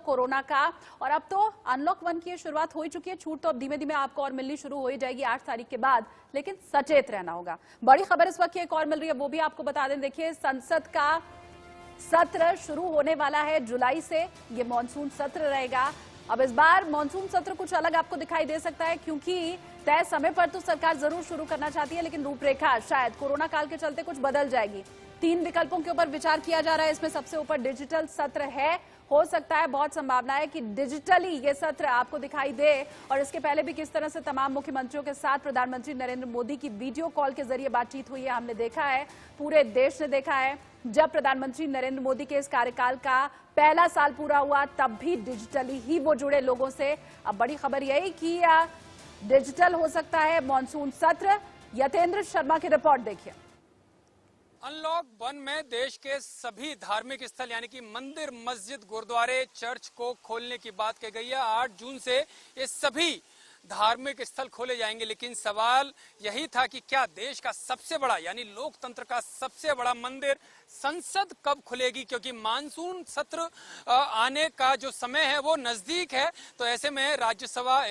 Corona का। और अब तो अनलॉक 1 की शुरुआत हो ही चुकी है। छूट तो अब धीमे धीमे आपको और मिलनी शुरू हो ही जाएगी 8 तारीख के बाद, लेकिन सचेत रहना होगा। बड़ी खबर इस वक्त एक और मिल रही है, वो भी आपको बता दें। देखिए, संसद का सत्र शुरू होने वाला है जुलाई से। ये मॉनसून सत्र रहेगा। अब इस बार मॉनसून सत्र कुछ अलग आपको दिखाई दे सकता है, क्योंकि तय समय पर तो सरकार जरूर शुरू करना चाहती है, लेकिन रूपरेखा शायद कोरोना काल के चलते कुछ बदल जाएगी। 3 विकल्पों के ऊपर विचार किया जा रहा है। इसमें सबसे ऊपर डिजिटल सत्र है। हो सकता है, बहुत संभावना है कि डिजिटली ये सत्र आपको दिखाई दे। और इसके पहले भी किस तरह से तमाम मुख्यमंत्रियों के साथ प्रधानमंत्री नरेंद्र मोदी की वीडियो कॉल के जरिए बातचीत हुई है, हमने देखा है, पूरे देश ने देखा है। जब प्रधानमंत्री नरेंद्र मोदी के इस कार्यकाल का पहला साल पूरा हुआ, तब भी डिजिटली ही वो जुड़े लोगों से। अब बड़ी खबर यही कि डिजिटल हो सकता है मॉनसून सत्र। यतेंद्र शर्मा की रिपोर्ट देखिए। अनलॉक 1 में देश के सभी धार्मिक स्थल यानी कि मंदिर, मस्जिद, गुरुद्वारे, चर्च को खोलने की बात कही गई है। 8 जून से ये सभी धार्मिक स्थल खोले जाएंगे, लेकिन सवाल यही था कि क्या देश का सबसे बड़ा यानी लोकतंत्र का सबसे बड़ा मंदिर संसद कब खुलेगी, क्योंकि मानसून सत्र आने का जो समय है वो नजदीक है। तो ऐसे में राज्यसभा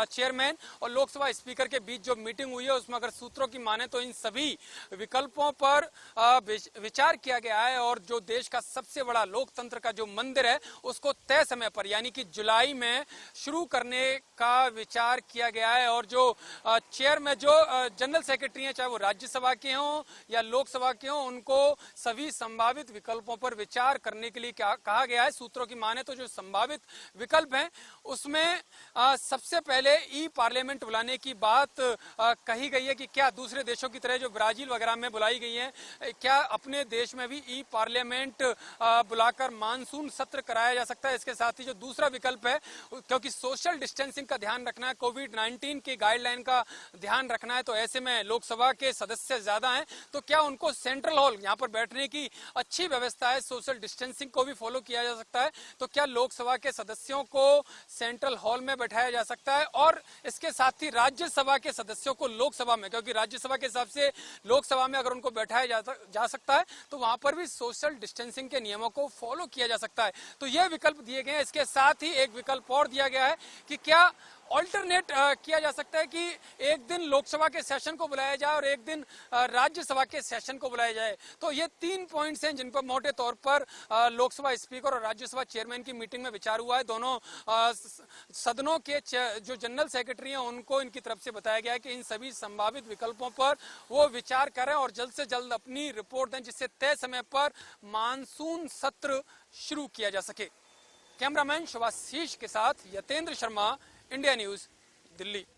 चेयरमैन और लोकसभा स्पीकर के बीच जो मीटिंग हुई है, उसमें अगर सूत्रों की माने तो इन सभी विकल्पों पर विचार किया गया है। और जो देश का सबसे बड़ा लोकतंत्र का जो मंदिर है, उसको तय समय पर यानी कि जुलाई में शुरू करने का विचार किया गया है। और जो चेयरमैन, जो जनरल सेक्रेटरी हैं, चाहे वो राज्यसभा के हों या लोकसभा के हों, उनको सभी संभावित विकल्पों पर विचार करने के लिए कहा गया है। सूत्रों की माने तो जो संभावित विकल्प हैं, उसमें सबसे पहले ई पार्लियामेंट बुलाने की बात कही गई है कि क्या दूसरे देशों की तरह जो ब्राजील वगैरह में बुलाई गई है, क्या अपने देश में भी ई पार्लियामेंट बुलाकर मानसून सत्र कराया जा सकता है। इसके साथ ही जो दूसरा विकल्प है, क्योंकि सोशल डिस्टेंसिंग का ध्यान रखना है, कोविड-19 की गाइडलाइन का ध्यान रखना है, तो ऐसे में लोकसभा के सदस्य ज्यादा हैं, तो क्या उनको सेंट्रल हॉल, यहाँ पर बैठने की अच्छी व्यवस्था है, सोशल डिस्टेंसिंग को भी फॉलो किया जा सकता है, तो क्या लोकसभा के सदस्यों को सेंट्रल हॉल में बैठाया जा सकता है। और इसके साथ ही राज्यसभा के सदस्यों को लोकसभा में, क्योंकि राज्यसभा के हिसाब से लोकसभा में अगर उनको बैठाया जा सकता है, तो वहां पर भी सोशल डिस्टेंसिंग के नियमों को फॉलो किया जा सकता है। तो यह विकल्प दिए गए हैं। इसके साथ ही एक विकल्प और दिया गया है कि क्या ऑल्टरनेट किया जा सकता है कि एक दिन लोकसभा के सेशन को बुलाया जाए और एक दिन राज्यसभा के सेशन को बुलाया जाए। तो ये 3 पॉइंट्स हैं जिन पर मोटे तौर पर लोकसभा स्पीकर और राज्यसभा चेयरमैन की मीटिंग में विचार हुआ है। दोनों सदनों के जो जनरल सेक्रेटरी हैं, उनको इनकी तरफ से बताया गया है कि इन सभी संभावित विकल्पों पर वो विचार करें और जल्द से जल्द अपनी रिपोर्ट दें, जिससे तय समय पर मानसून सत्र शुरू किया जा सके। कैमरामैन शुभाशीष के साथ यतेंद्र शर्मा, इंडिया न्यूज, दिल्ली।